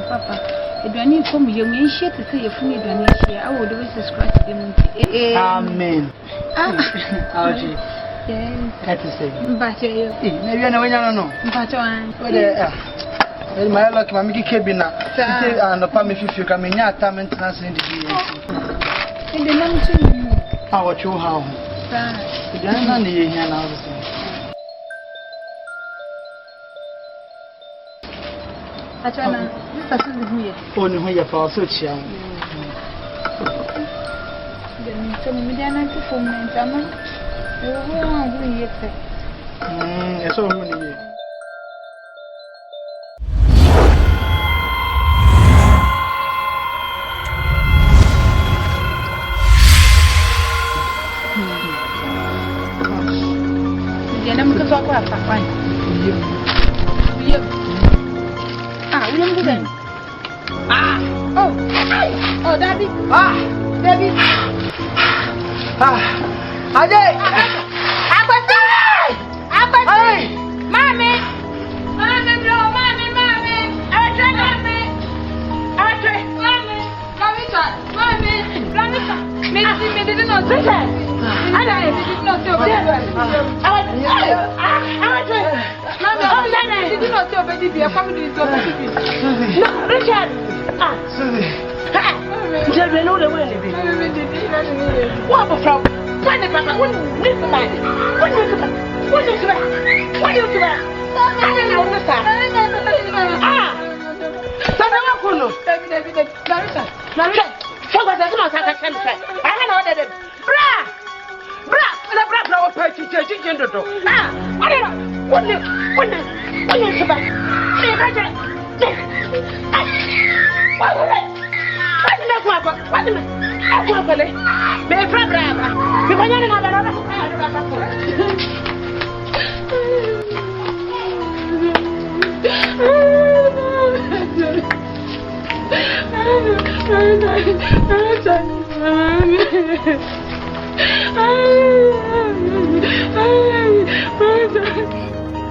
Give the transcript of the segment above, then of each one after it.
Papa, if you need from you, may share to say your funny donation. I would always subscribe to them. Amen. That is it. But maybe I know. But my luck, my Mickey Cabina, and the Pammy if you come in your time and translate the in the name how at your home. You don't know here now. Only when you're for such young. Then tell me, Diana, to phone me, German. It's all money. Diana, I'm going to talk about fine. Oh, Daddy. Daddy. Ajay. Abati. Mommy. Bro, mommy. Me didn't know this. I didn't know so bad. Did not tell baby be a family is over. No, Richard. Just know the way. What from? What the papa? What is the man? What is the man? What is the man? What is the man? I don't know the sir. Sanawakuno. David. Narita. So what does not have a chance? I don't know that. Bra, our purchase gender. I don't know. What is the man?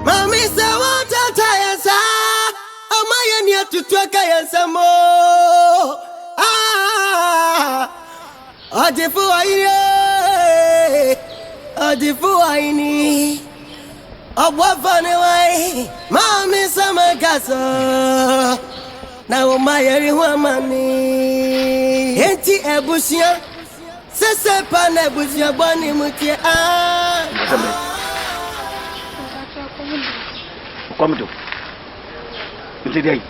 Mommy, so what I'll tell you, oh, my, and yet to talk and some more. Ogyefo, I need a waffle away. Mommy, summer castle. Now, my every woman, Auntie Abusia, Sese pana busia boni mutie ah. Come to. Today.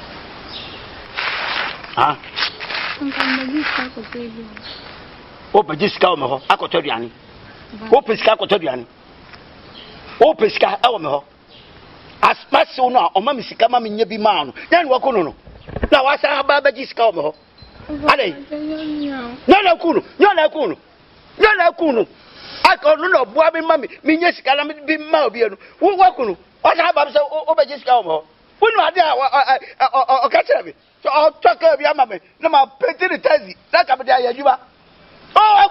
Ah. Open this cow me ho akoto duane. Open ska akoto duane. Open ska awo me ho. Aspace no o ma me sika ma me nya bi ma no. Yan wo kono no. Na wa sa ba ba jiska me ho. Ale. Nyona kunu. Akonu no bua bi ma me nya sika na bi ma obi no. Wo kunu. O sa ba se o ba jiska me ho. Wonu ade o ka kire bi. So o toka bi ama me. Na ma penti the taxi. Na ka be dia yajuba. Oh,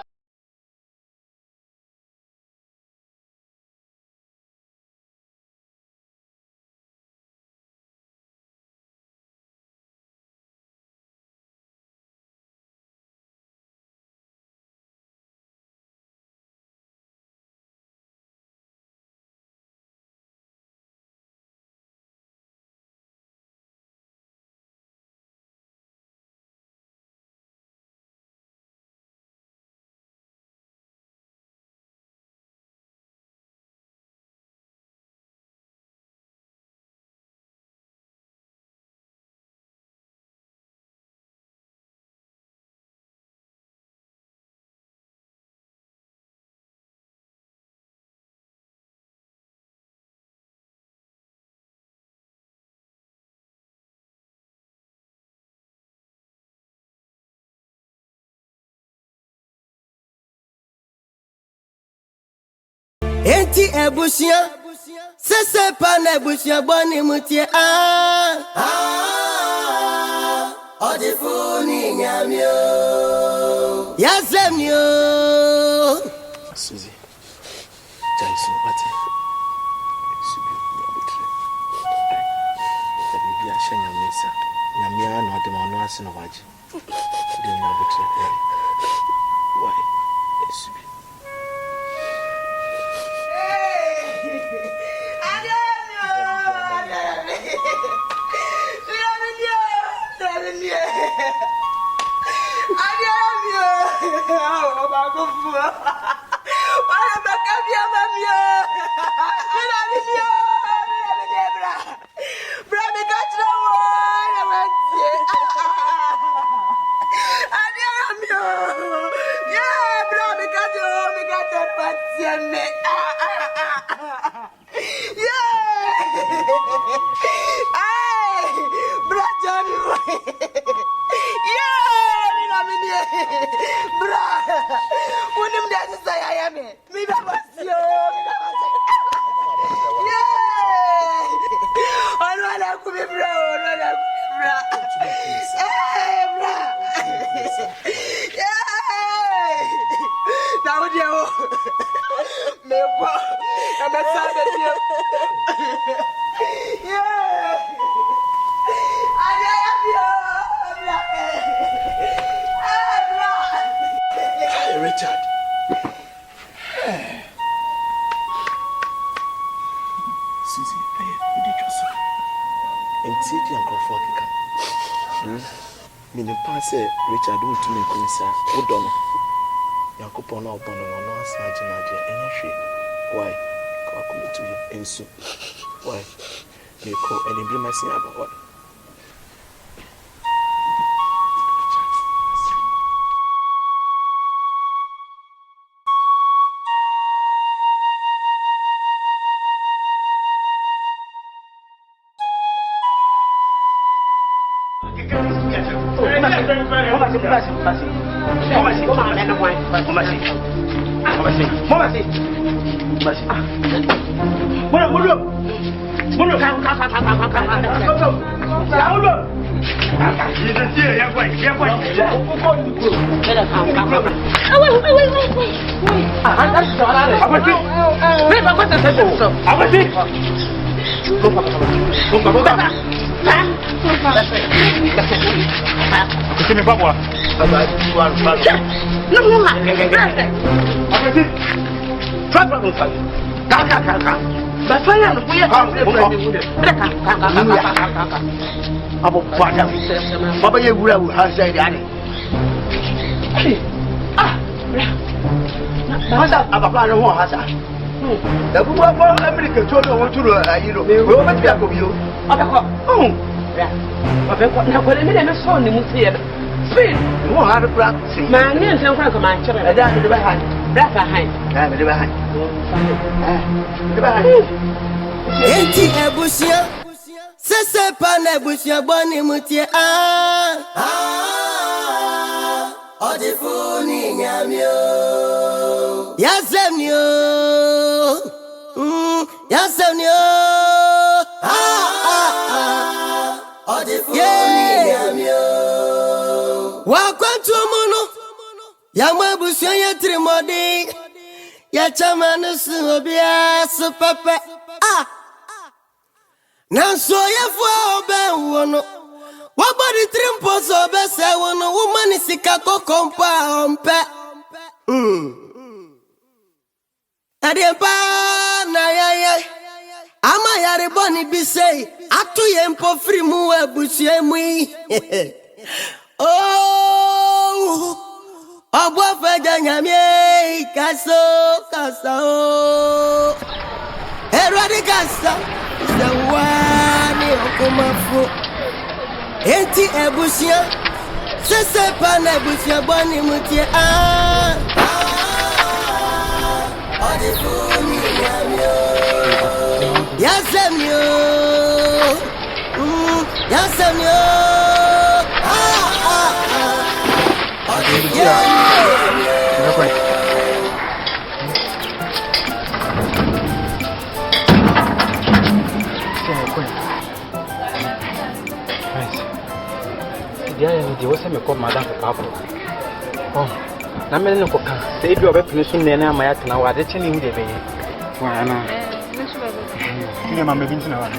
Enti ebusia sese pana ebusia boni mutie ah. Ogyefo ni Nyame o. Yazemi o. Suzy. Jaisu pati. Subi obitre. Bibi a shanya mesa. Nyame a no de ma no ase no waje. De na obitre. Why? Subi. Richard. Suzy, we did just so. And take your comfort. Meaning, pass Richard, don't to me, Kunsa, who don't know. Yankopon or Bono, no, Snatching, and why? Come to you, and so. Why? You call and be my sin about what? Masa abapa no ho hasa. Da bu bo America to no woturo ayiro. We o beti akobio. Abako. Bra. Abako na ko le me na so ni mutie. Speed. Mo ha do pra. Ma ni nsem kran ko ma chere. Ada me de ba han. Bra fa han. Da me de ba han. De ba han. Enti ebusia. Sese pa na ebusia boni mutie Ogyefo ni Nyame o. Yasem o. Yasem o. Ogyefo ni Nyame o. Wa kwantu mu no. Ya mo ebusia ye trimodi. Ya chama no su obia su pepe. Nanso Ogyefo oben wono. Wabody trimpos obese wono woman sika kokompa ompe. Adempa na ya. Ama yare boni bi say atu yempo free mu abusue mu. Oh. Ogbo feja Nyame kasa o. Erodi kasa. The one okumafo. Enti ebusia. Sese pa na ebusia boni mutie Ogyefo ni Nyame o. Yasem o. Yasem o. Ogyefo ni Nyame o. Dia wose me ko madam ko papo. Na me ne ko kan. Se bi obepene so ne na amaya tena wa de chene hu de beye. Wa na. Ni ma me bi ntina wa.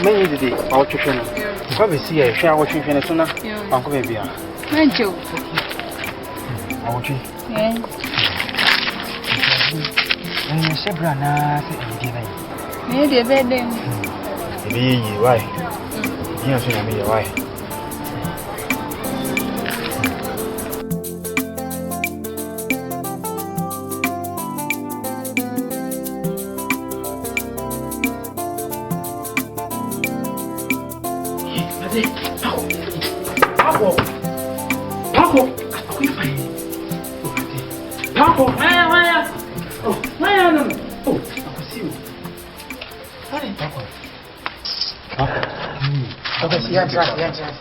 Many did it, our children. Probably see a share what you finish sooner. Uncle Baby. Thank you. I want you. Yes. And you said, Brana, Maybe a bed then. Why? Yes, I mean, why? Yes.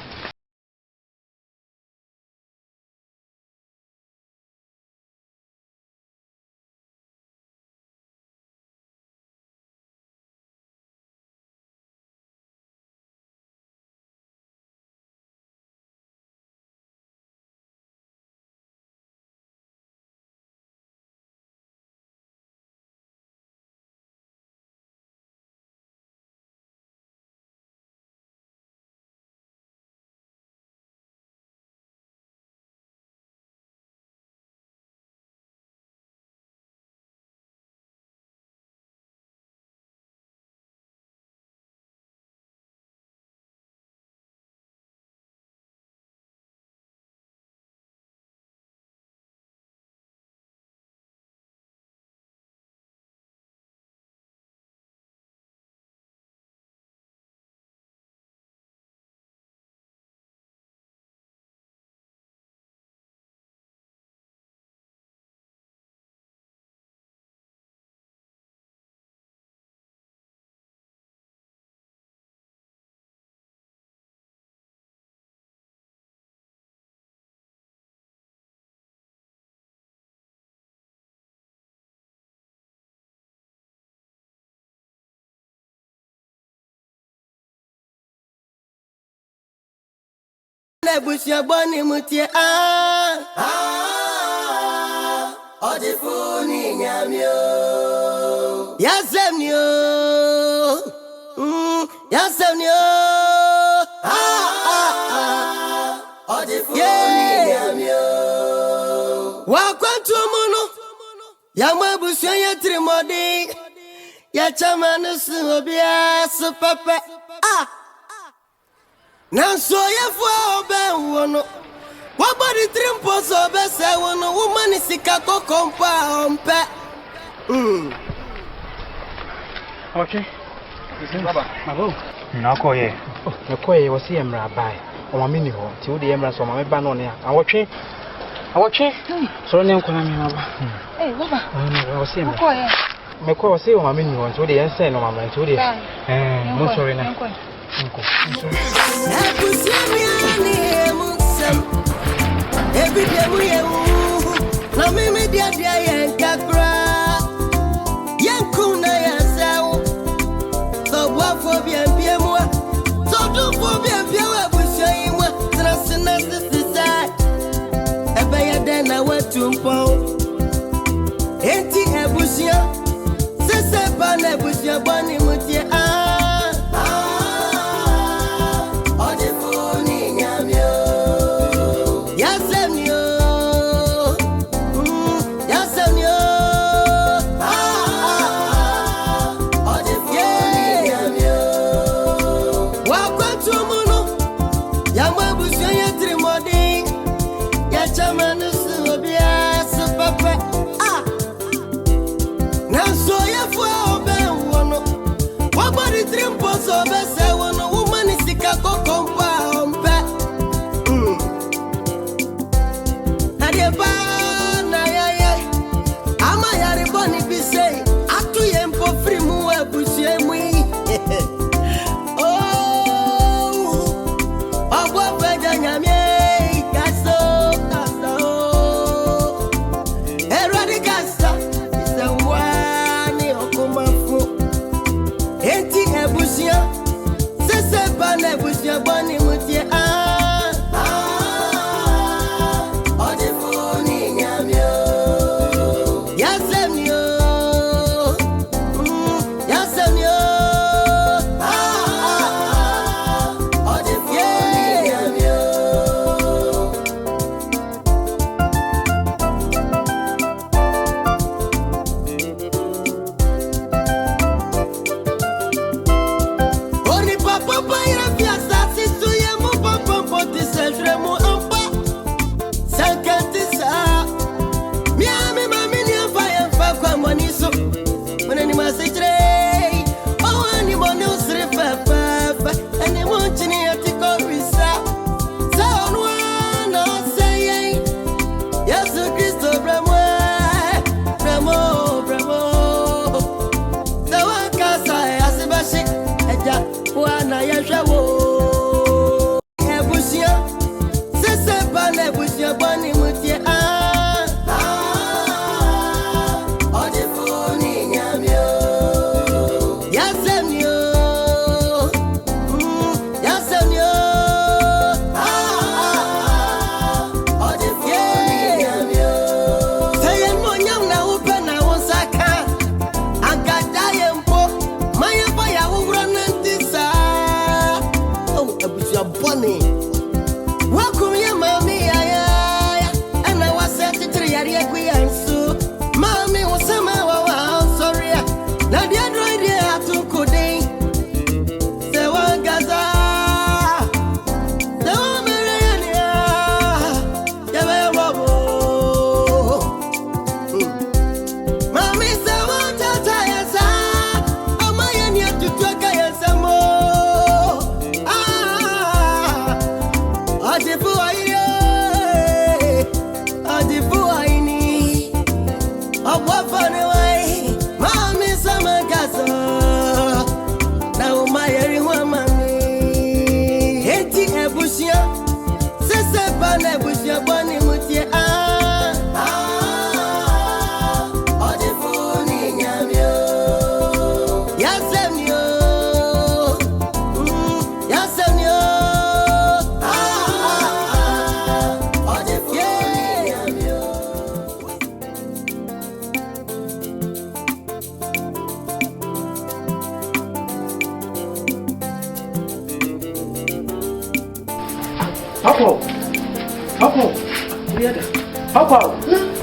Nebusia boni mutie Ogyefo ni Nyame o. Yasem o. Yasem o. Ogyefo ni Nyame o. Wakwantumono, Yama Busia Trimodi, Yachamanus Obia, so papa. Ah, now so Ogyefo Ben, what body trimpos of Bessa, one woman is sick, a compa on pet. Okay. Baba, no call ye. No call ye was here, Rabbi. Or my mini home, till the embers of my banonia. I watch it. So name call me, Mama. Hey, Baba. I was here. My call was here on my mini home, so the answer no mamma to the most sorry now. Every day we have no me dia and Capra. Yankuna Yasau. So what for bien moi? So do for bien with you what Trasina side. A bayer then I went to Pau. Enti Ebusia. Sese Pane Busia Bonnie Mutia. Ogyefo ni Nyame. Papa!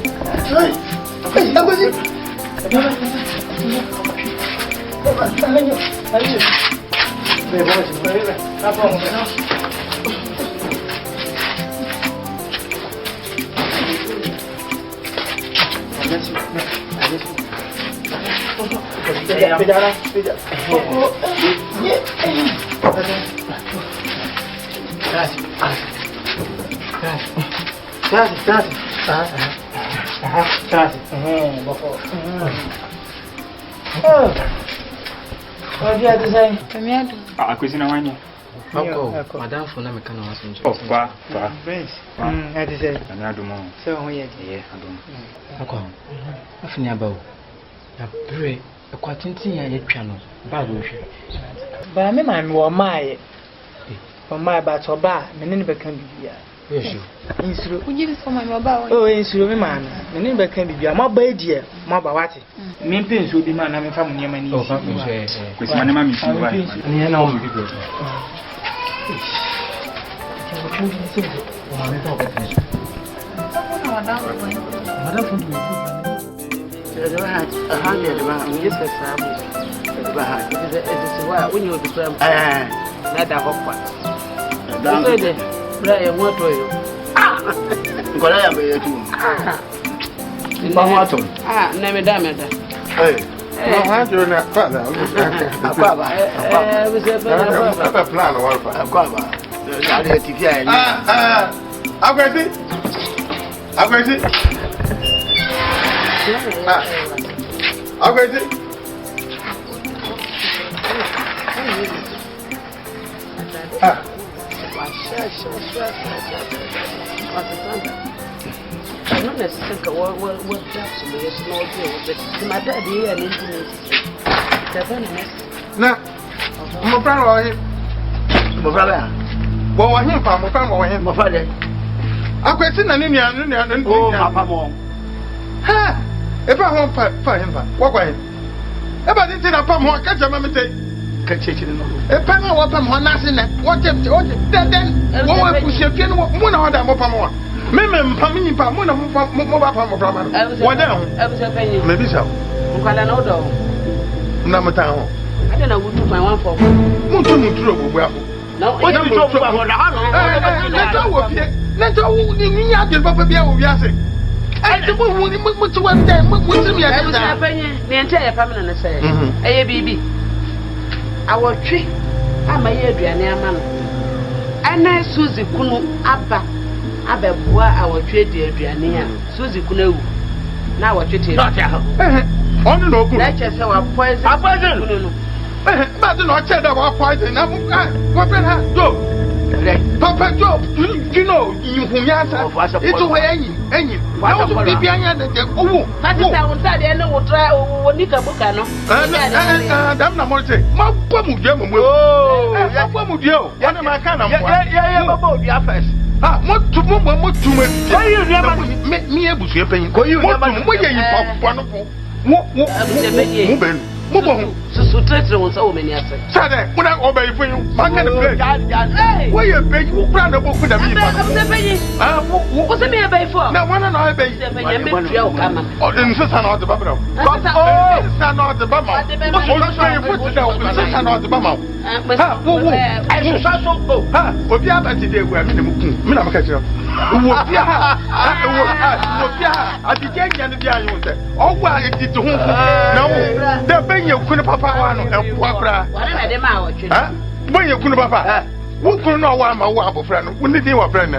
Madam for na meka no waso nso. Oh, fa. Friends. Ati say. Na adu mo. So ho ye die. Adu. Akwa. Afini abawo. Na bre ekwatintin ya yetwa no. Ba go hwe. Ba me ma me wo maaye. Wo maaye ba to ba me ne beka bibia. Yes. Insuro. Uji so my mobile. Oh, insuro me ma me ne beka bibia. Ma ba edie, ma ba wate. Me mpe nso bi ma na me fa mo niam ni. Oh, fa ko hwe. Kwesi ma ne ma mi fi wa. Ni na o mi bi. Suzy kunu aba abebua awotwe de aduane a Suzy kunu ewu na awotwe te onu no kunu na che se wa poison kunu no ba de no che da wa poison na wo pen ha do papa job you know inhunya sa itu ho enyi na wo bibia nya de owo tati sa wo sa de na wo tra wo ni ka buka no dam na mo se ma kwa mu dua mo ya kwa mu dua o ya na ma ka na mo ya baba odua first mo tu mo me ebusu epen mo ye yi papa no po mo ben mo bo susu tretre won sa wo meni ase sade mo na obey fun ma ka de play wo ye be wo kura na bo ku da mi pa wo se me be fo na wana na be me tua o kama o de nsa na o de ba bra o nsa na o de ba ma o se foot da o nsa na o de ba ma ha wo ai so so ha obi abati de egwa mi ne mu kun mi na maka kira wo bia wo bia abije ngia ne bia yo se o gwa etiti ho na wo de benye kunu papa wa no e po akra wale na de ma wo twe ha benye kunu papa wo kunu no wa ma wo abofra no wo ni din wa friend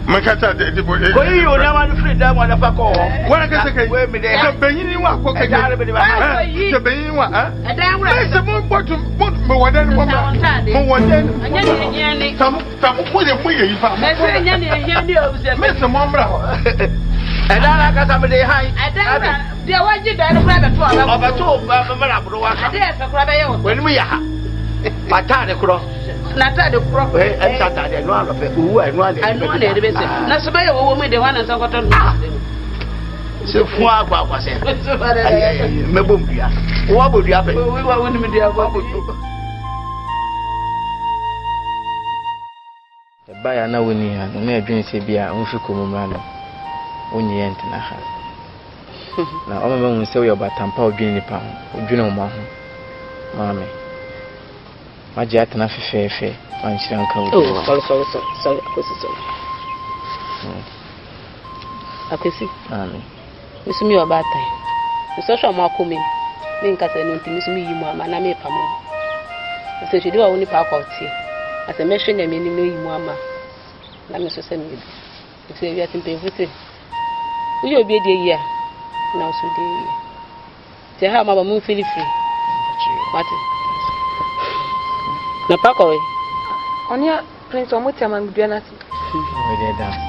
makata de bo ko yi o na ma no free da mo na fa ko wa ka se kai de benyi ni wa ko ka de benyi wa ha edan wura se mo botu mo wadan mo mo wadan anya ne ni tam mo ye yi fa me se anya ne hia ni o se me se mo mbra ho edan la ka sa me de hai edan de waji da ne kura be to aba to me ra bro wa ka de e fe kura be ye wo wani mu ya ha ata de kro na ta de kro ta de no alo fe uwu enu ade anu na de be se na so be ye wo me de wana so koto se fu agwa se me bom bia wo bo bia fe we wa woni me de agwa bo Baya na woni ha no na adwene se bia onfi ko mumra no onye ntena ha Na o mama say we batampa odwini nipa ho. Odwini o ma ho. Mama. Maji atena fefefe. Manchira nka wo. Oh, sorry. Akwesi. Amen. Misumi wa batai. Misosho makome. Me nka se no ntimi sumi yi mu ama na me pamo. Se hwede wa woni pa akwoti. Ase me hwe na me ni me yi mu ama. Na me so se me bi. Se wi atimpe futi. Uyo obi e die yi a. Na so de yi. Te ha ma ba mu feel free. Mate. Na pa ko we. Onia prince omuti amangudua na ti. We dey dance.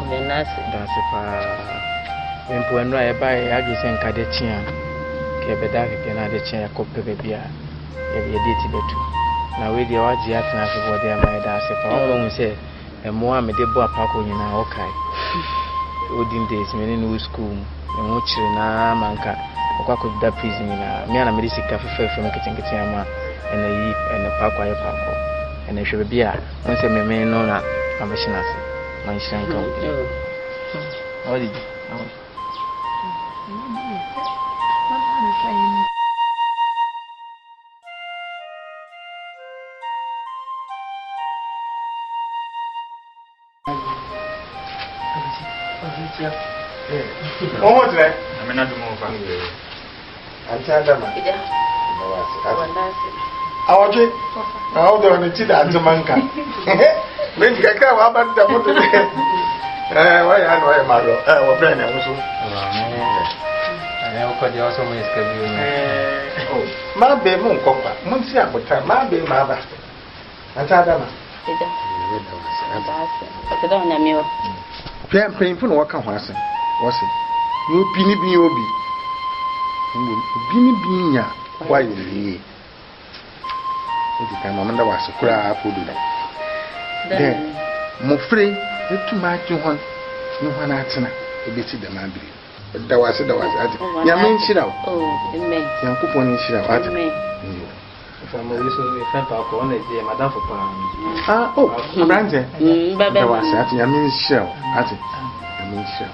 Le nasi. Dance pa. Empo enra e ba e agi se nka de chia. Ke be da ke na de chia ko pepe bia. E be de ti betu. Na we dey waji atena se bo dey ma da se pa. O mo se emo a me de bo apako nyina o kai. Odin days me ni school. E mo chire na manka. Okwa ko da prison na. Me na me de sika fefe me ketenkete ama. Ena yi ena pako aye pako. Ena hwe be bia. Won se me no na amashina se. Man shanka. How did you? What's that? I'm not doing over. I'm telling them. I want you. How do I need that? Manka. When you get out about the motor. Why I know I'm Mario. We're playing also. I never could also miss Oh, my baby won't come back. Munsi Abuta, my baby, Maba. I tell them. I don't know. Painful work on was it? You pinny be obi. Binny Binia, why you be? The Mamma was a crab for the then. Mofrey, you too much you want. You want Atena, a bit of the man. There was at Yamin Shira. Oh, it may. Young Kupon Shira. If I'm a little friend of one day, Madame for Ah, oh, Brandy. There was at Yamin Shell. At it. Yamin Shell.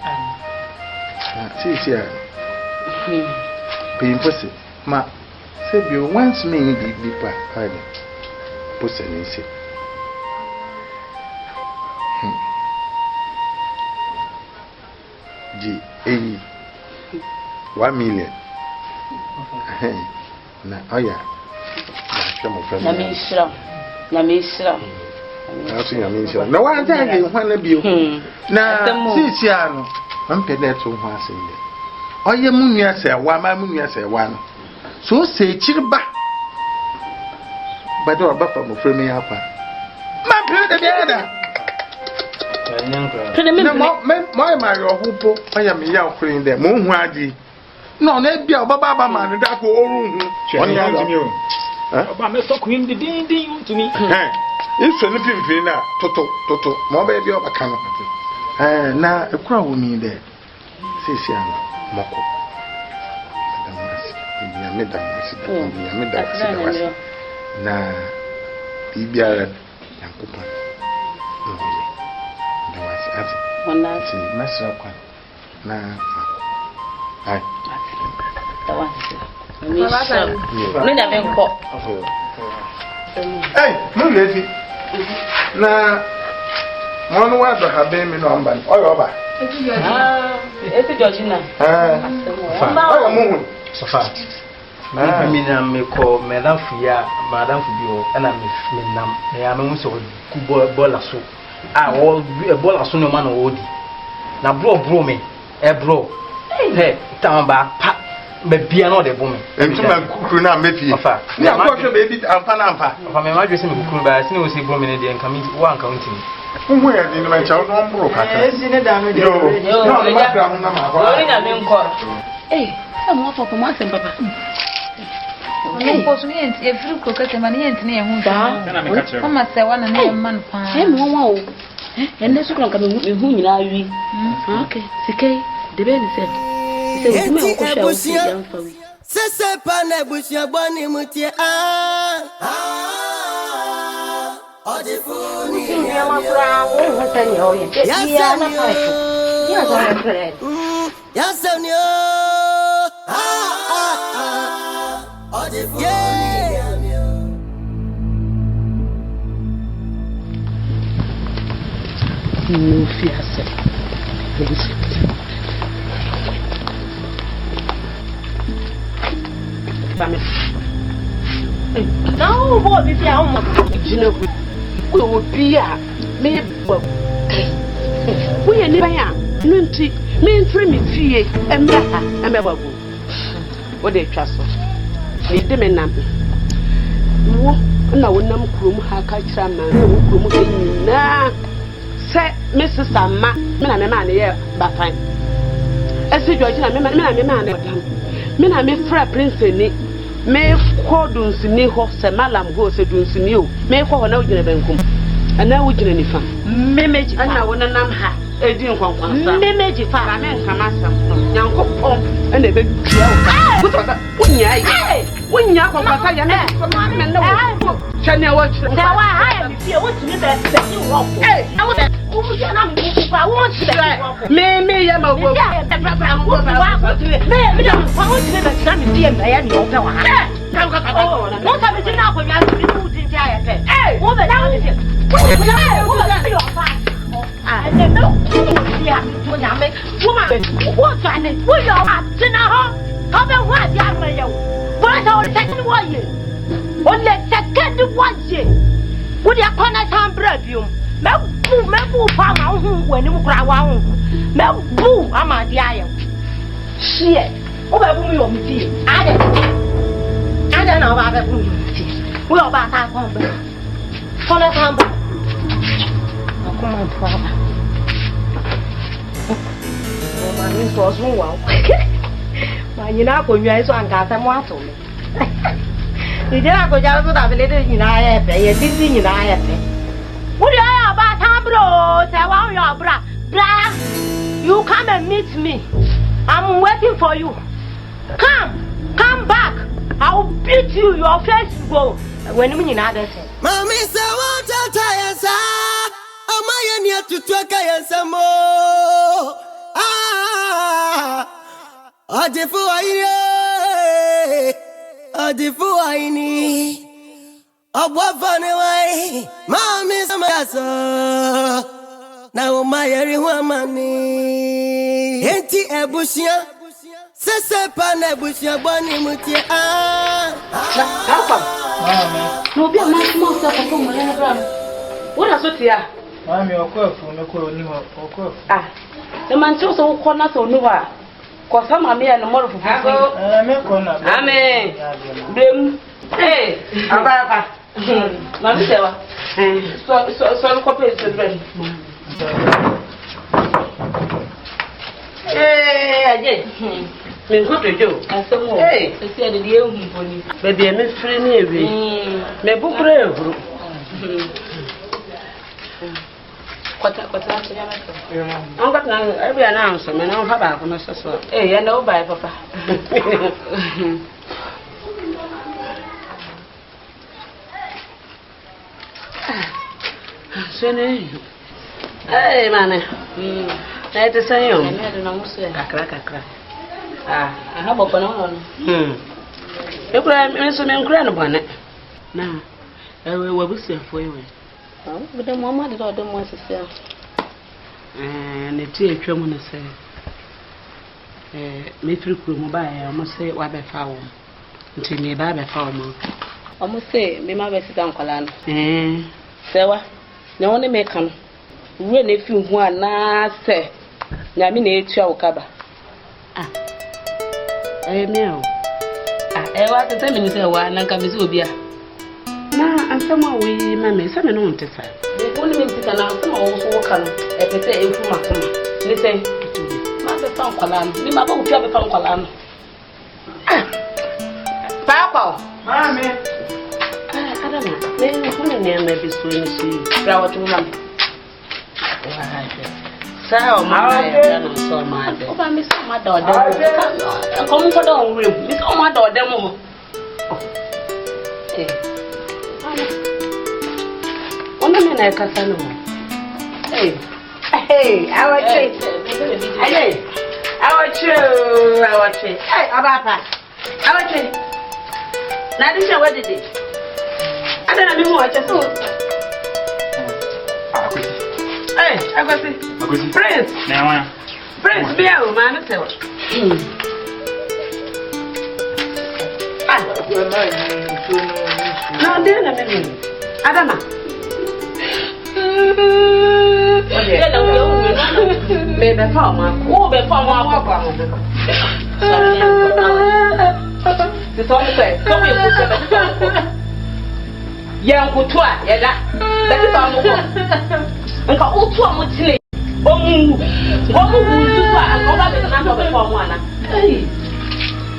See here. Pay pussy. Ma, say you once me be deeper. Hiding. Pussy and say. G. 1 million. Na, oh yeah. Nyame Shira. No one tell you when you na see no I'm pedet to one say oh ye munya say one my munya say one so say chirba but do ba for mo frame me apa ma pe de ada no my your hupo I am ya offering them mo hu adi no na bia obaba ba ma no da ko orun hu on ya me Oba me so queen the ding to me. If anything na toto mo ba bia obaka no na ekura wo mi de sisi ana moko Nyame da na bibiara yankopa no da wasi ati Wanasi masra kwa na ai da wasi Nina benko. Hey, no lady. Na Monu wa do habe mi no mba. Oyo ba. Esi Georgina. Oyo mu. Sofa. Na mi na me ko madam fuya, madam fubio, na me nam. Ya me mu so ku bola so. Ah, all bola so no man odi. Na bro me. Bro. Hey, tamba pa be bia no de bomi entuma kukuru na mefie afa na ko hwe be amfa na amfa afa me ma dwese me kukuru ba sine o si bomi ne de nka mi wa nka untimi wo ya ni ma cha no mbro kaka esi ne da me de yo no ma bra ho na ma ba Ori na me nko sa mo afa ko ma sem papa Ko so ni enti e firi ko kete ma ni enti ne ye hu na me ka chere mama se wana na ye man pa mo wa o enne so kan ka me hu nyina wi okay sikei de be ni se Enti ebusia sese pa na ebusia boni mutie Ogyefo ni ya No fear, sir. No, boy, if you are you know, we will be a me. We are never Nunti, me free me fee, and never go. What they trust us. Need them in Nambi. No, no, Krum, Hakacham, no, say, Mrs. Sama, Mina man, yeah, but fine. As you judge, I'm a man, Mina me fra prince in it. Me cordons in the horse, and Malam goes to do some you. May call an old Benkum. And now we didn't find. Mimage, and I want to name her. A dear one, Mimage, Father, man, Hamasa, young pump, and a big when you are Shania watch. Now I am here. What's me that you walk? Hey, I want that. I want to say, me, I'm a woman. I want to me. I want to let some dear Miami or no. What have you now for you to be put in giant? Hey, what the hell is it? I know. Nyame, woman, what's on it? We are at dinner. Come and watch Yamayo. What our second one year? Only second 1 year. Would you upon a time bread you? Membu farmer when you cry one. Membu, I'm a dear. Shit. Over whom you see. I don't know about whom you see. We are about our home. Follow time. Come on, father. Oh, my niece was wow. You know, when you are so uncomfortable. You don't go down to the little in I have a thing in I have. What do you have about time, bro? Say, wow, your bra. You come and meet me. I'm waiting for you. Come back. I'll beat you. Your face will go. When you mean other thing. Mommy, say, what I'll tell you, sir. Am I near to talk and some more? Ogyefo aini Ogyefo ne wai mami samaso na o mayeri huamani enti ebusia sese pa na ebusia boni mutie no be ma mo so ko mo le bra wo na so tia mami Ogyefo me ko ni Ogyefo the man so ko na so no wa ko sama me and more fufu me ko na amen blem ababa na me sewa so ko pe se brand aje me ko tojo asemo se ade de ehu boni baby me free na ewe me bukura ehuru Kota I'm got now every announcement. I don't have a conversation. Hey, I know by papa. Hey, man. I to say you. I don't know. Kakra. I have a banana. You could so many grand one. Now, I will see for you. But the mama did all the ones to sell. And the tea woman say, me through mobile, I must say, what I found. Until me by the farmer. I must say, me my best uncle. Sewa, no one may come. Really, if you want, say, Nyame na etua ukaba. Meow. I want to tell me say wa na nka me so bia. Na ansama we mama say me no ntesa. Me ko ni me ntesa na ansama wo so wo kan e pese e fu makoma. Ni say ma be fa nkwala no. Ni ma ba wo tua be fa nkwala no. Papa. Mama. Adama. Me ko ni na be so ni si. Bra wo tu mama. Sao ma no so ma de. O ba mi so ma do de. Come for don room. Mi so ma do de mo. Ona me na kasa no. Hey, I want you. Hey, I want you. Hey, abapa. I want you. Na this what did it? I don't know what I saw. Hey, I got it. Prince. Now, Prince, be out, man. No, dear, Adama. Maybe for my the song says, come here, young Kutua, Yada. That is all. Uncle Utua Mutini. Oh,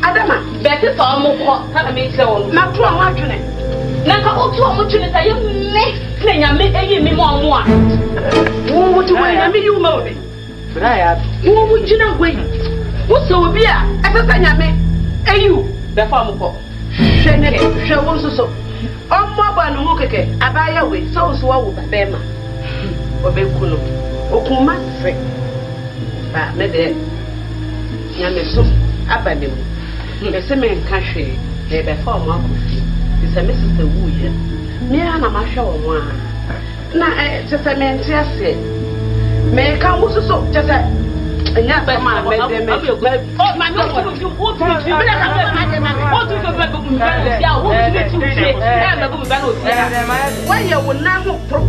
Adama, better for more, have a mix on. Not to a margin. Nanka Utua Mutini, I am making a me more. Who would you wear? I mean, you know me. But I have. Who would you know? Wait. What's so be? As I say, you, the farmer. Show also. Oh, Maba no Mokeke, Abaya way, so swallow Bema. Obekuno. Okuma free. But maybe Nyame so Abanim. The same country, they perform one. It's a Mrs. Wu here. Me and I'm a show one. Now, just a man, just say, may come also just a. And yes, my man, oh, my God, you put me. Why you will now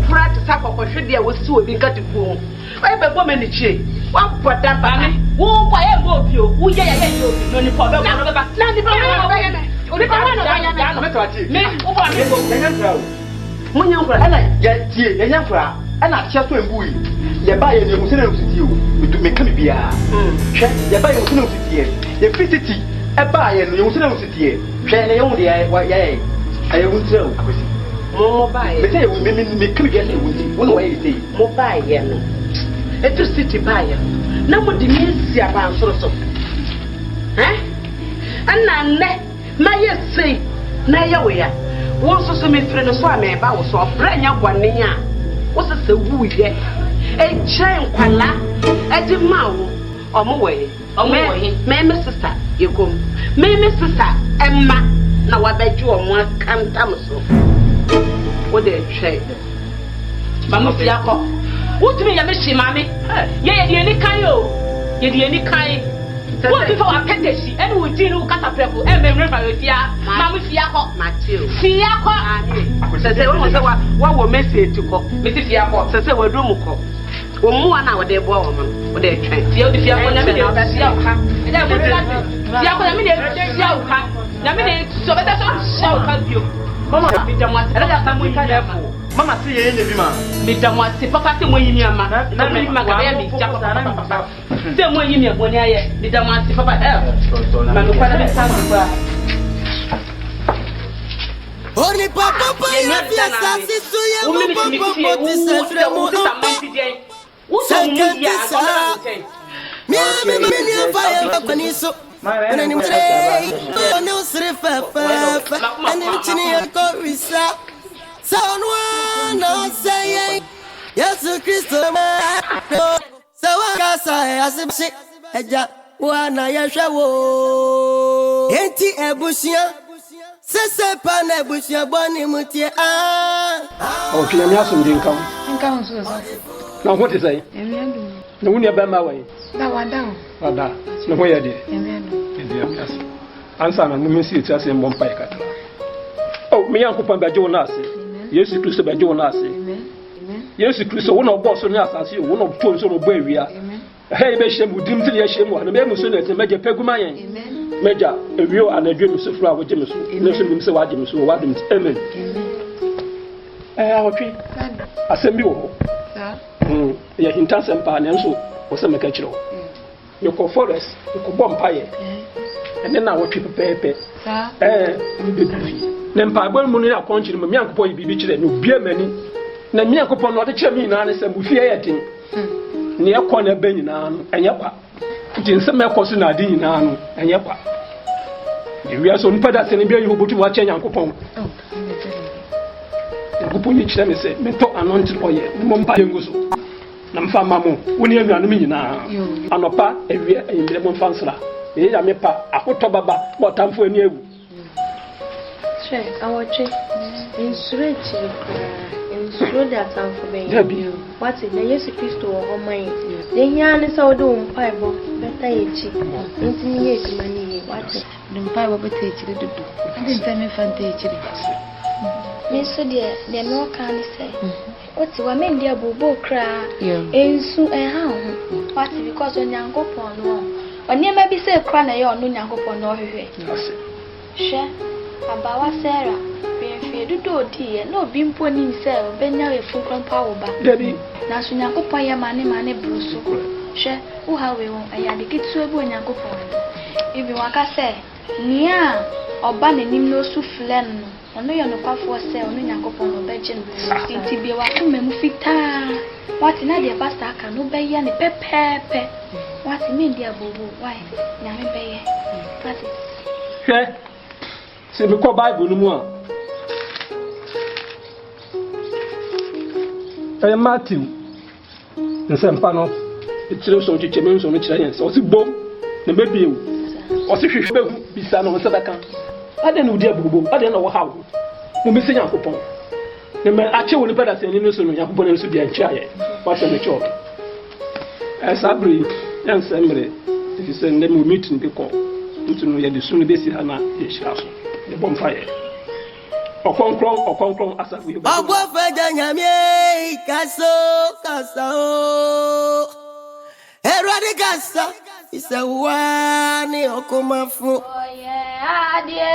practice up or should there was two be got to go. I have a woman in chair. One put that banner. Who I am of you? Who ya you? No, you for them. You buy a new to you to make me be a you buy a new city, the city, a buy a new city, share only I won't tell. Mobile, they say we make me get one way, mobile, a two city buyer. Nobody needs your bound so. Eh? And now, my yes say, Naya, once also made friend of Swami about so a brand new one near. What's the woo yet? A chain quala, a demau, or more way, or my sister, you come. My sister, Emma, now I bet you on one can't so. What they say? Mamma Fiaco. What do you mean, Miss Mammy? Yea, the any kind, yea, the any kind. What before I pet she and we didn't look at a people and remember with ya, Mamma Fiaco, Matthew. Fiaco, says what will miss it to call Mrs. Fiaco, says I will do more. One hour they bore woman, or they train. The other Fiaco, and I would Fiaco, I mean, so that's all help you. Mama, Mama, see you in the Bima. Madame was the papa to when you are not really Macadami, Papa. Then when you are when I did I want to Papa Only Papa, no say yes, Christo. So I say, as if she had one I show. Enti Ebushia, Sessa Pana Bushia Bonnie Mutia. Oh, Kiamiasum didn't come. Now, what is I? No one about my way. Down. No way I did. Answer and women see it as in one pike. Oh, me uncle Pamba Jonas. Yes, you Christo by Jonas. Yes, you Christo, one of boss on us as you, one of Tones on Barrier. Hey, Bisham would dim to the Asham and the Memuson to make a Pegumayan. Major, a real and a dream of Sofra with James, Nelson himself, Adams, who Adams, Amen. Our tree, assembly. Yet in Tansan Panenso was a mechanical. You call forest, you call bonfire, and then our people pay. Then Pabon Money are punching my young boy be beached and be many. Then me upon not a chairman and we fear it near corner Benin and Yapa. It is some question I didn't know and Yapa. We are so pedas and be able to watch Uncle Pong. Upon each time, say, Mentor anointed oil, Mompayanguso. Namfa Mamu, when you are me now. Anopa, every in the Monfansla. Yamepa, Akotobaba, what time for you? Share our trip in Surrey. Nsuro de atamfo ben wati na Yesu Kristo wo ho man ye nya ne sa wo de wo mpaebo beta ye chi ntimi ye eduma ni ye wati de mpaebo beta ye chi dudu ade ntame fanta ye chi Yesu de no kan say oti wa men dia bobo kra ensu ha ho wati because onyankopon no oniema bi say kra na ye onu nyankopon no hwehwe she abawa Sarah do dear, no being pony himself, Ben now a full power back. Debbie, now soon Yakopa mane bruce. Share who have we won, I had to get to a boy Yakopa. If you want to say, Nia or banning him no soufflen, or no you're no path for sale, no Yakopa or Belgian, to be a Wakumefita. What in idea pasta can no bay any pepe. What in India boo, why? Nyame bay. What is? C'est me quoi Bible no more. Matthew nsɛmpa no ɛkyerɛ so kyekyɛme nso no kyerɛ yɛn sɛ ɔse bom na mɛbie wo ɔse hwehwɛ bɛhu bisa no wo sɛ bɛka adɛn na wodi abobom adɛn na wɔhaw mo mɛsɛ nyankopɔn na mɛ akyɛ wo nipa da sɛ ani no so no nyankopɔn no so deɛ nkyɛ ayɛ wasɛ me kyɛw saa bere yɛnsɛ mmerɛ ɛfiri sɛ nnɛ me meeting bi kɔ nti no yɛde su no bɛsi ha na yɛhyira so yɛbɔ mfa yɛ Okonkron asafu yo. Agwafeja Nyame kasa o. Erade kasa isa wani okomafu. Oh yeah, adie.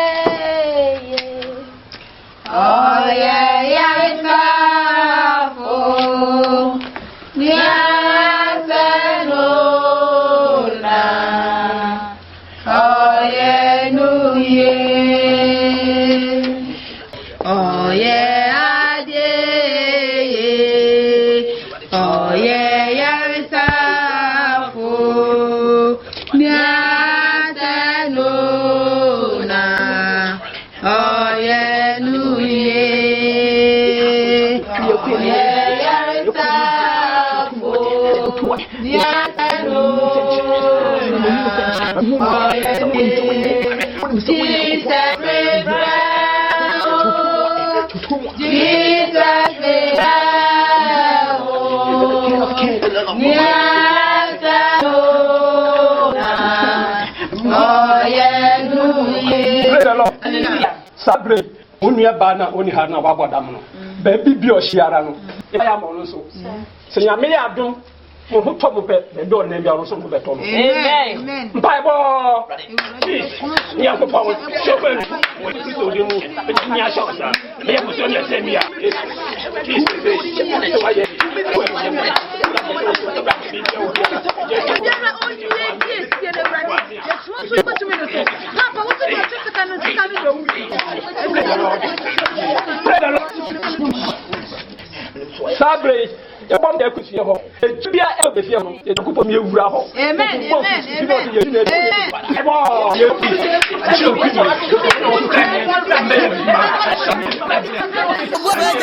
Oh yeah, isafu. Nyasenona. Oh yeah, nuye. Oh yeah, adie. Oh yeah, isafu. Nyasenona. Oh yeah, nuye. Oh yeah, isafu. Nyasenona. Oh yeah, Sabre, onua ba na oni ha na wabodam no. Ba bi ohyiara no. Ya mo no so. Se Nyame ya adom, mo ho to mo be do na bia no so mo beto no. Amen. Bible. Ya ko pa wo so be wo ti so de mu. Ni a sha sa. Me ya mo so na se mi a. Sabre, ya bom de kusie ho. Etubia e be fie ho. Ekupo mi ewura ho. Amen.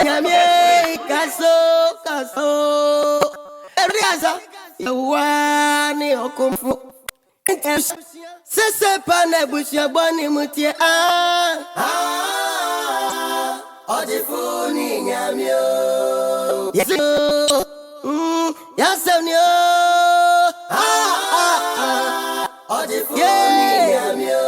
Nyame kaso Eriaza wani okomfu Sese pane bushia boni mutie Ogyefo ni Nyame o Yasemni o Ogyefo ni Nyame o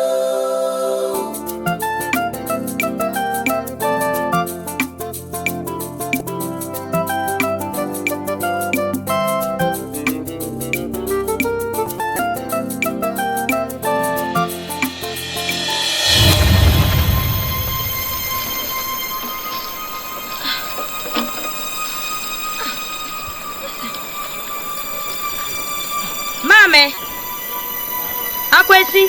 Mame, Akwesi.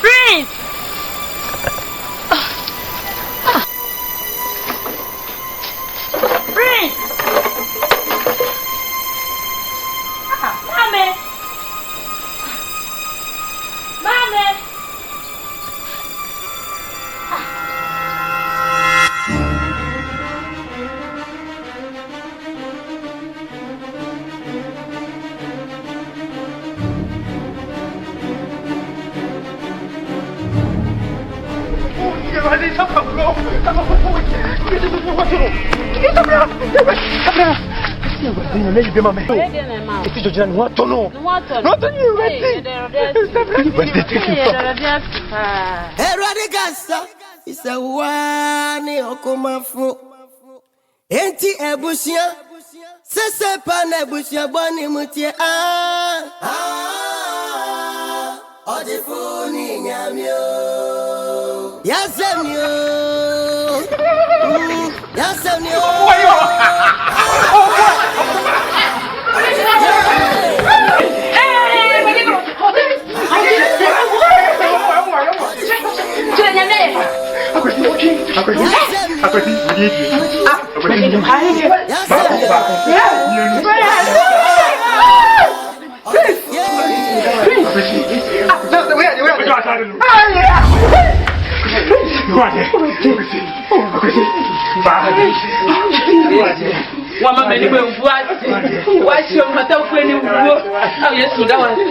Prince. Prince. Mame. Enti ebusia sese pa na ebusia boni mutie Ogyefo ni Nyame o Yasemni o Wama meni be mbuati wachi omata kweni mbuo au Yesu da wase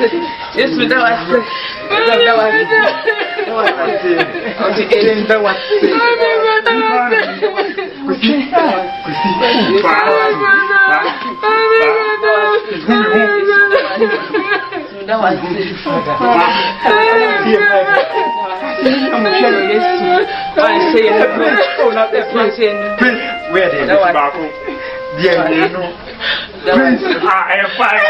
Yeah, you know. Prince, I am fine.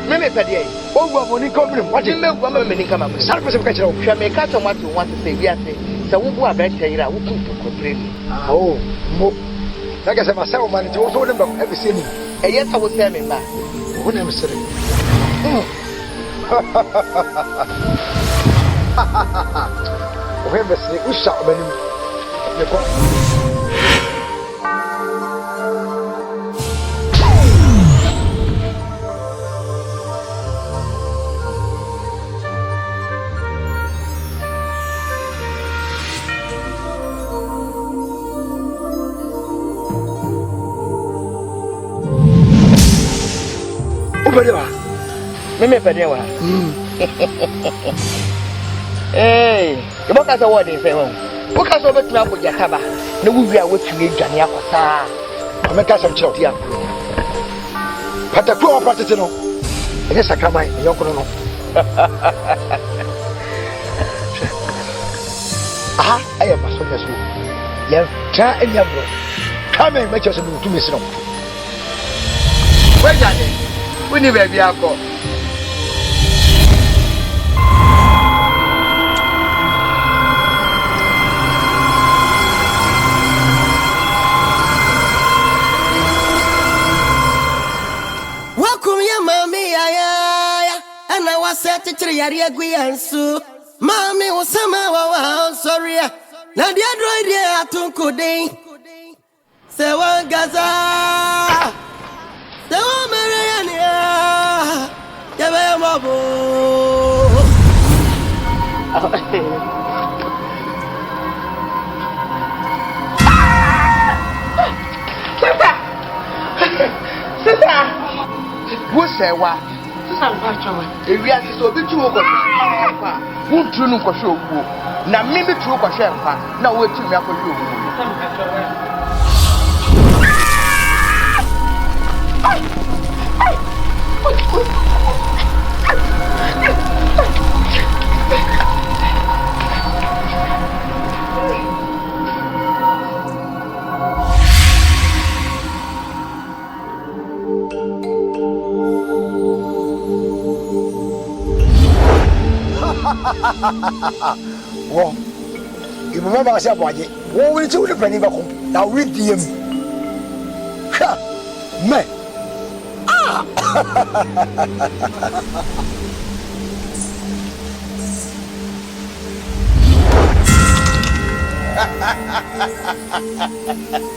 Meme pede o gbo mo ni kombre mo je me gbo me ni kama mo sar pese ka kire o hwa me ka to what you want to say biase se wo bu abeta yira wo ku to kombre oh mo na ga se ma se o man ti wo so ne ba e be se ni e yesa wo se me ba wo na me sere o he be se u sha o bani ne ko Meme pede wa iboka se wo de se ho boka so betuna boja kaba na wuwi a wotumi adwane akosa ameka sam chiro dia pataku o patete no ene sakraman enyokono no aha aye baso yeso ye tra enyabro kame mecho so mutumi sino wejane wini baby akọ Set yari agwiansu mami usama wa sorry na dia droid ya tunkudin se wangaza se wa mereyani ya be mabo Sasa Busewa ewi asisi obi tu wo kwa wutru nu kwa hwe owu na mimi tu kwa hwe mpa na wo tu mi akọhwe owu wo ibu mama se aboaje wo wi ti wo pani ba ko na wi diem ha me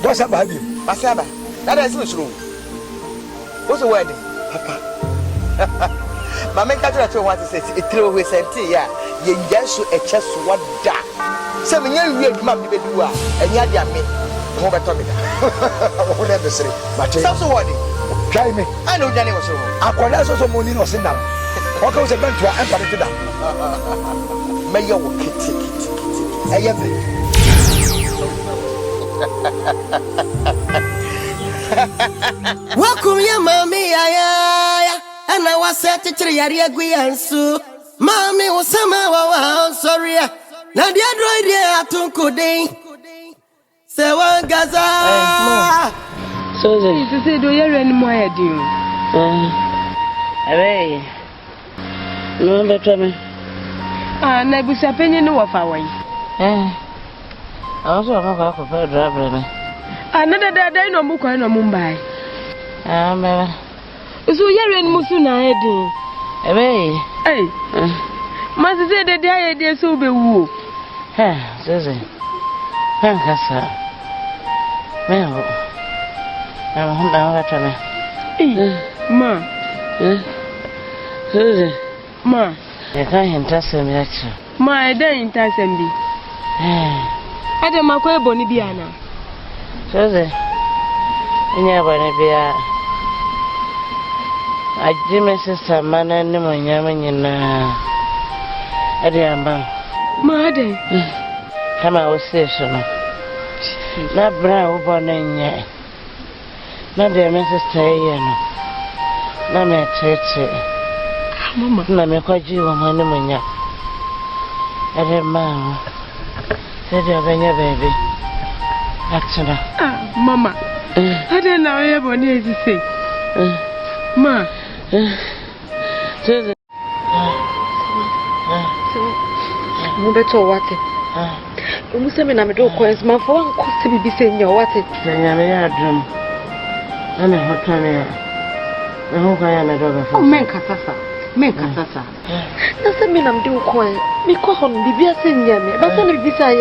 What's up, Habib? Basaba, that is not true. What's the wedding? Papa. Mamma catch what to say. It threw away sent ya. Ye yes, a chest what da. 7 years we have mammy bedua, and yet me. Over Tommy. Who never say, but it's also what try me. I know Danny was so. I call us also money or send them. What goes a bench to enter to them? May you kitty. I am. Welcome your mommy, and I was set to 3 years so. Mommy was somehow sorry. Nadia droid to Cody. So one Gaza. So to say, do you any more? Away. No better me. Ah, Nebus opinion of our way. I also have a couple of drivers. Another day, no Muka no Mumbai. So you're in Musuna heading. Away. Hey, Master said the day they so be woo. Susie. Cassa. Well, I'm Ma. Susie. Ma. I can't trust him yet. My day in Tassemby. I don't make a bonibiana. Susie. In your bonibia. I did my sister, man, and my Nyame. I didn't know. Mother, come out station. Not brown born in ye. Not dear Mrs. Taylor. Not my church. Mamma, let me call you on my name. I didn't know. Said you're your baby. Actually, Mamma, I don't know what you say. Ma, Susan. Better what it. You must have been a middle coins, man, for one cost to be saying your what it. Nyame adrum. I'm a hot time. I hope I am a dog. Oh, men catassa. Doesn't mean I'm doing coin. Me call on Bibia saying Nyame, but then it be say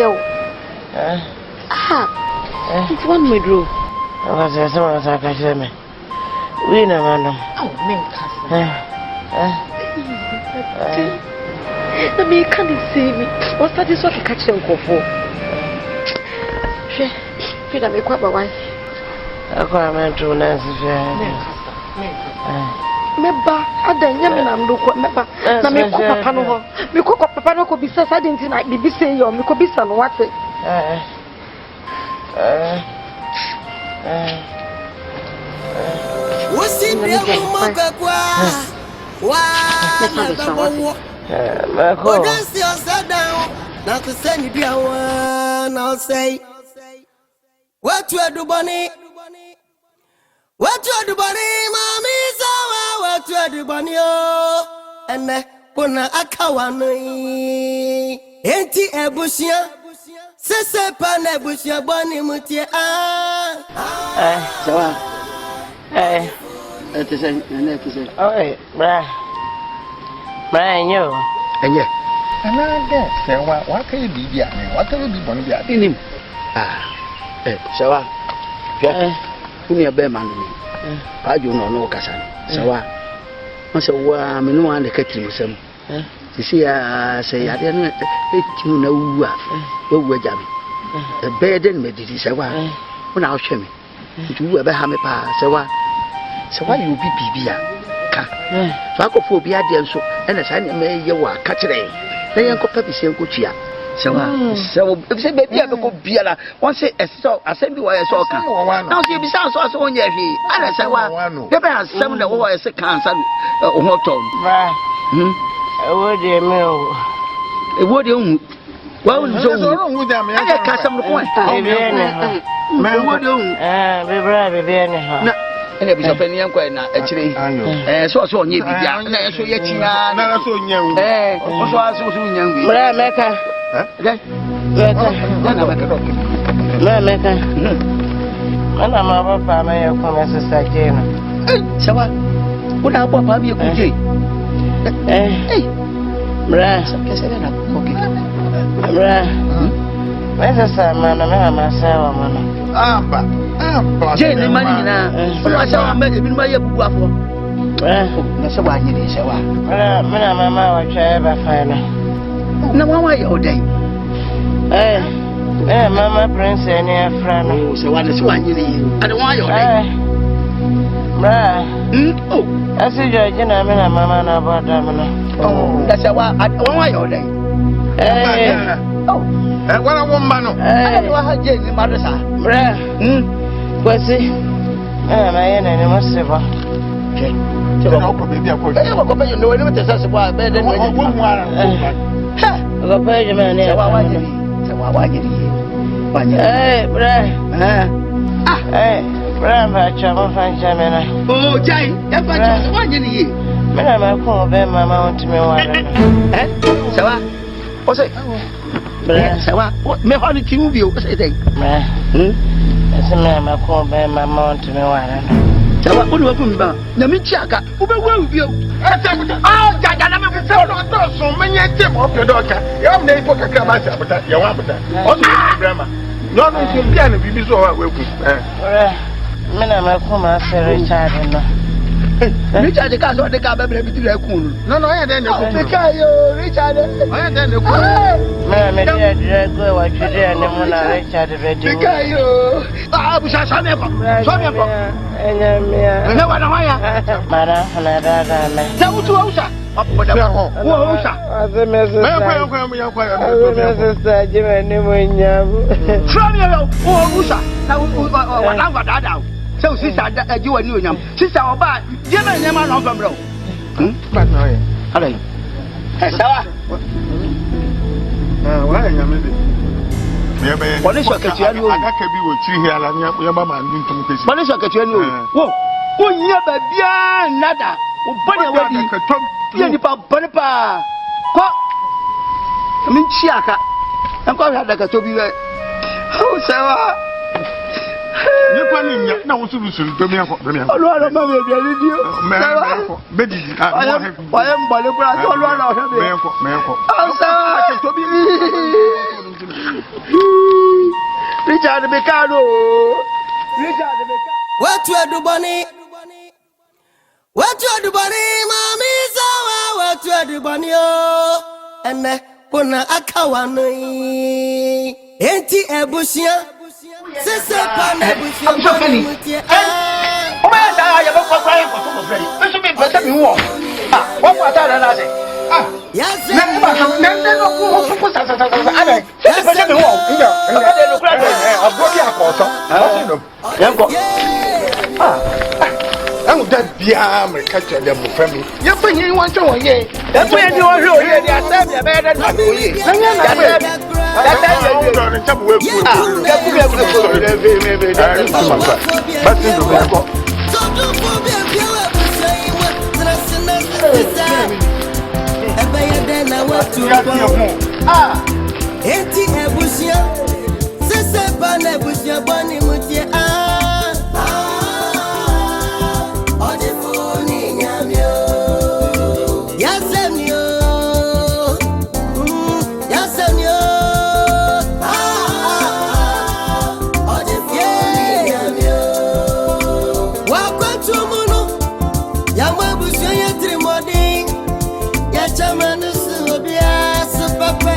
it's one way drew. I was as well as I can hear me. We never know. Oh, men catassa. The me can't see me. What's that? Is what you catch them for? She make quite my wife. I can't to Nancy. Meba, I don't know. Meba, na me papa no ho. Me papa no ko bisa sa denti na bibi say yo me ko bisa no wate. Wosi bia mo kakwa. Wa na babo. Odansi osadan. Na to say ni bia wa na say. What you do bunny? What you do bunny? Mommy sawa what you do bunny oh. Ene kuna akawano. Enti ebusia. Sese pa na ebusia bunny mutie Sawa. To say. Oh, Brian, you. And yet, and I guess, what can you be? What can you be born to Sawa. Kuni abe manu. Pa ju no kasa. Sawa. Mase wa me no an de katiri musam. Sisi ya se ya de no etimu na wu a. Wu ajami. Be de me didi sawa. Una o hwe me. Ntu wu be ha me pa sawa. Sawa you bi bibia. Ka. So akofo obi ade nso ena sa ne me ye wa ka kire. Na yen ko papi se nko tua. So say baby I go biala one say asem bi wa ye so kan now say bi say so onye hwe ana say wa be be asem da wo wa say kan sa ho tom ewo de me o ewo de hu wa hu so hu anya ka asem no ko ewo de hu be bra be ne ha na ene bi so pe ni enko na akire so onye bibia na so ye tia na so onye hu so onye hu bra meka okay. Meka. Ana ma papa ma ya ko mesa sakena. Sawa. Una papa bi ku je. Bra. Sakese na ko ke. Bra. Mesa mana me amasawa mana. Aba. Je ni mani na. Wa sawa me bi ma ye bubu afo. Na se wa nyiri se wa. Mina mama wa twa ba fa na. Na wa ye odai. Mama Prince ni afra na. Se wa na se wa nyiri. Ade wa ye odai. Bra. Asi George na mina mama na boda mina. Na se wa ye odai. Wala womba no. Wa ha je ni madrasa. Bra. Kwasi. Ma yene ni masiba. Se ba ko bebi akọ. Ko be no ni mete sase bo be de no. Wo mu ara. Ko be je ma ni. Se wa nyiri. Se wa nyiri. Wa nyiri. Bra. Bra ba chama fancha mena. Jai, e fa je wa nyiri. Mena ma ko be mama ontime wala. Se wa. O se. Se wa. Me ho ni timu bi o se dey. Ese me ma ko be mama ontime wala. Se wa o ni wa fun ba. Na mi chi aka. O be wa bi o. Jaja na me bi se o do so menye te mo pe do ka. Ya mo dey po kakra ba se abota. Ya wa abota. O so Ibrahima. No no so bia na bibi so wa weku. Mena ma ko ma se Richard no. Richard ka so de ka be bre bitire kun. No ya den na ku. Ka yo Richard. Ya den na ku. Me dia go wa chide ne mo na Richard be di. Ka yo. Bu sa me ko. So me ko. Enya me. Na wa na wa ya. Mara na da me. Sa utu wa usa. Apo da ho. Wo usa. Azeme sister. Azeme sister jime ni mo nyam. So me yo. Wo usa. Na wa na wa da. So sister ajiwa ni onyam. Sister oba, je me nyama na ofam bro. Ba na ye. Alai. Sawa. Wa nyame de. Me be. Woni so katua ni o. Adaka bi wo chiri hi ala ya ba ma ndum kesi. Woni so katua ni o. Wo. Wo nya ba bia nada. Wo bane wadi. Bia ni pa bane pa. Ko. Min chi aka. An ko ha daga to bi we. Ho sawa. Ni kwa ni nya na wo suru do mi akọ do mi akọ. Olu ma me bia ni dio. Me akọ. Be di. Wa ye mbale bra so olu ala o he be. Me akọ. Sawa. To bi. Richard Bekano. Richard Bekano. Watu adubani. Watu adubani mami sawa watu adubani o. Ene kuna akawani. Enti ebusia. Sese pa ebusia. I'm so funny. O ma sa ya ba kwa kwa ko so free. Eso me pesa mi wo. Wo kwa ta na se. Yes. Na ba so na no ko sa. Ade. Se pesa mi wo. Nja. Ade no kra de. Abodi akoso. Yanko. Anu da bia America chede mo fami. Ye fanyi wan twa won ye. E ko ye di wo hwe o ye di asem ye be da na o ye. Na nya na me. Da ni chabu we ku. Ya ku be ku. Basi ndo ko. Enti ebusia. Sese pa ebusia bani mutie Ogyefo ni Nyame o. Yasemio. Yasemio. Ogyefo ni Nyame o. Wa kwantu muno. Ya mwabusia ya trimodi. Ya chamanu su obia su papa.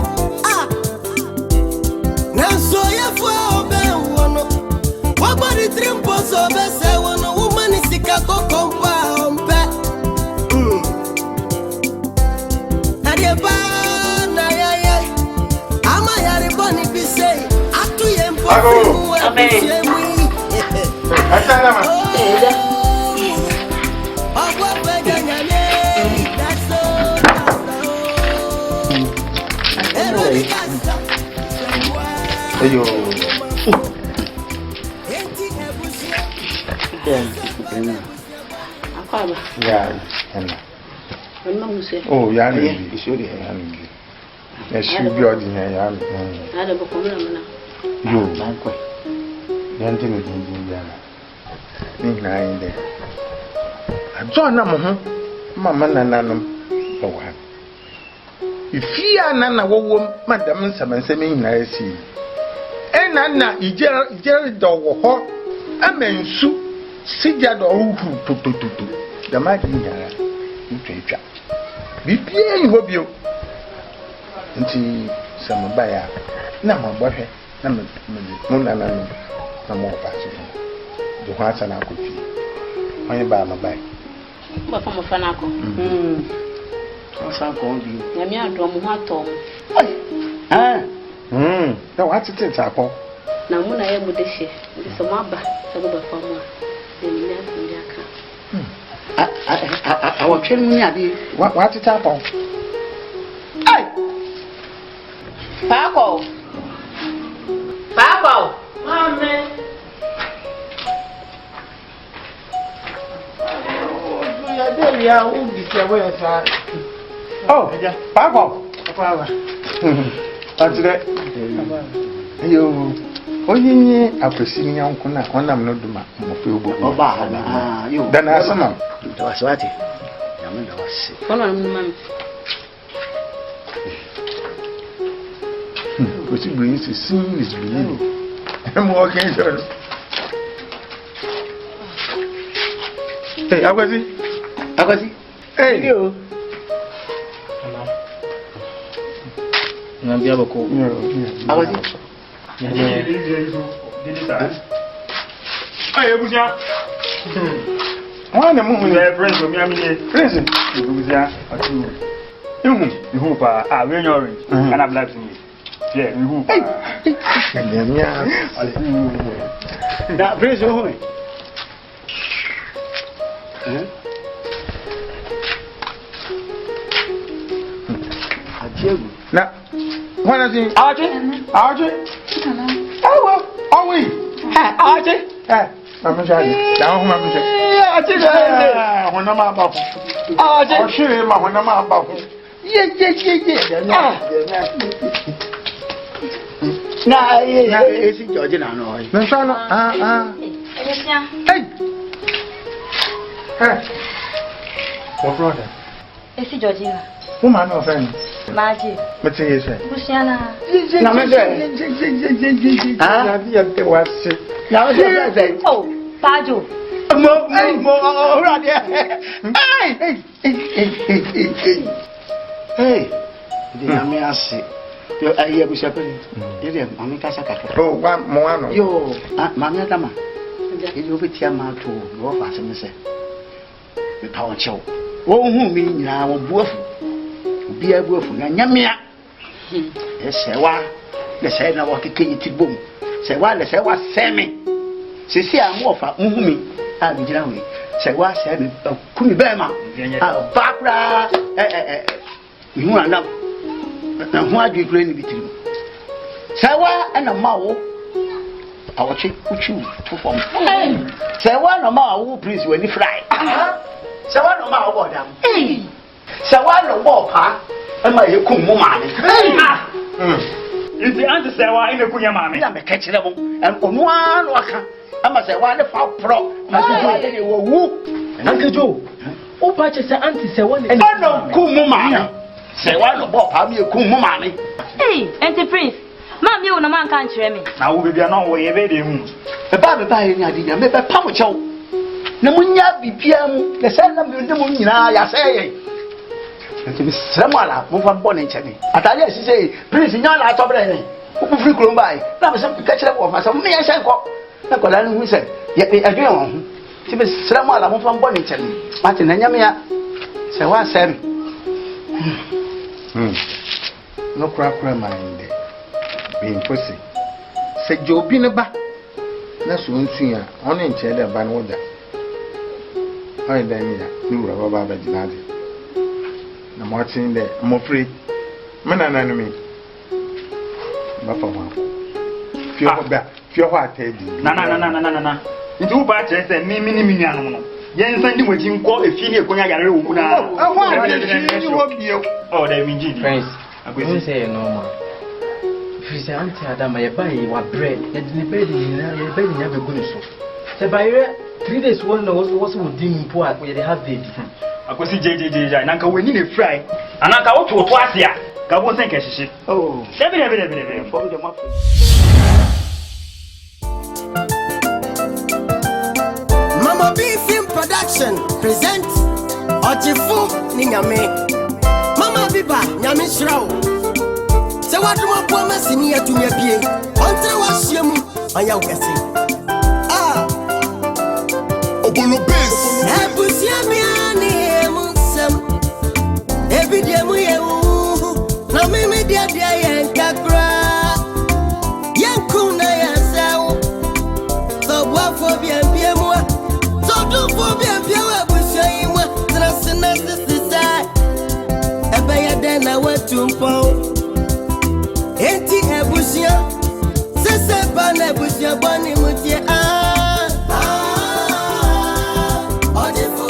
Nanso Ogyefo obe wono. Wa body trimpo so be se wono woman sika kokompa ompe. Adieba na ya. Ama yari boni bisei. Atu ye mpo. Amen. Asala ma. Ogwa peja Nyame. That's all. Ayo. Akaba. Ya. Wema muse. Oh, ya ni. Isori ya ni. Ya shi bi odi ya ni. Ada bokomra mana. Yo, bankwa. Yanti ni din ya. Ni na inde. Ajo na mo ho. Mama nananum. Owa. Ifia na wo madam nsamanseme nyina esi. na ije do wo ho amensu sija do hu totototo da ma di nyara ntwetwa bibia yi ho bio nti samaba ya na mabɔhwɛ na mo nana no na mo ba so do ho asa na akɔfi onye ba ma bai ba fa mo fa na akɔ Osa ko bi. Nyame adom ho atom. Na wa tete akɔ. Na mu na ye mu de hye. Ndi so mo aba, so go ba fa mo a. Na mi na so ndi aka. Awo twere mu ni ade. Wa tete akɔ. Ai! Pako. Mame. Ya de ya u di se wo sa. Oh, Pako. Papa. Atire. Yo. Onye akwesi ni yanku na onam no duma mo fe obo. Oba ha na. Yo. Dana asama. Da waswati. Nyame da wase. Kono no mami. Because it brings to sin is believing. I'm walking here. Hey, Akwasi. Hey, yo. Nambi abako. Akwasi. Ay, ebuja. Wana mu Le prince o mi amine. Prince. Ebuja. Atu. Ihu pa we nyori. Kana black to me. Yeah, ihu pa. Nyamia. Da prince ho. Ajegu. Na. Wana tin. Aje. Awi. Aje. Mama jaje. Da ho mama jaje. Aje. Hona ma ba ko. Aje. O shire ma hona ma ba ko. Ye. Na ye esi George na no. Na so no. Hey. What brother? Esi Georgina. Who man no friend? Maji. Mete yese. Busiana. Na me se. Na bi te wase. Na me se. Oh, Pajo. Mo ora de. Hey. Di Nyame ase. Yo ayi bu sepeli. Ile mami kasa kakra. Oh, wa mo ano. Yo, mami adama. Ile obetia ma to wo fa se me se. Me pa won chew. Wo hu mi nyina wo buafu. Obi abuafu na Nyame a. Esewa. Le se na wo keke yiti bom. Se wa le se wa seme. Sisi a mo fa hu mi. A bi jira we. Se wa se me kumi be ma. Ah, bakra ihu ana na ho adwe kure ni bitiri sawa ana mawo awoche uchu to form sawa na mawo prince we ni fry sawa na mawo bodam sawa no bo pa ama ye kum mu maame Inti anti sawa ina kunya maame na me ka kire mo onu anu aka ama sawa ne fa pro na sawa de wo wu Ankejo o pa che se anti sawa ne no kum mu maame sawa no bo pa me kum mu maame Auntie Prince. Mami o na man kan kire me. na wo bebia na wo ye be de hu e ba be ba ye ni ade nya me be pa mo chew na munya bibia mu le se na me de mu nyina ya se ye nti bi sramala mo fa bo ne nchene atade asise prince nya la atobre ne ku free krom bai na me se ka kire wo fa se me ye se ko na ko la ni hu se ye pe adwe won hu ti bi sramala mo fa bo ne nchene mate na nya me ya se wa sem No crack mind. Being pussy. Said Joby ne ba. Na so nsu a ono nche da ba no da. Ai da mi ya ni wura baba ba jinade. Na mo tin de mo free. Mana na no mi. Ba fa wa. Fio ho ba. Fio ho atedi. Na. Nti wo ba che se mi nuanu no. Yen san di moji nko efi ni ekonya yare wo mu na. Ho atedi ni wo bio. Oh, da mi ji. Friends. Akwesi say normal. If say anti Adama ye buy wa bread, ye di bread ni na ye bread ni be gunu so. Se buy 3 days one was we dim po at we dey have baby. Akwesi jejeje na nka weni ne fry. Anaka wo to asia. Ka bo sen ka hihye. Oh, Debe. from the mouth. Production present Ogyefo Nyame. Mama Biba Nyame Shrao. Se waduma po masini ya tumia pie. Ontre wahyiemu anya ukasi. Obolo base. Ebusia miani emusem. Ebidiemu yewu. Na mimi dia yenkakra. Yenkuna yasawo. So wafo biembiemwa. So do fo biembiemwa busia yimwa. Trasina sisisa. Ebe ya dena wetumpo. Enti ebusia. Sese bana ebusia bani mutie Ogyefo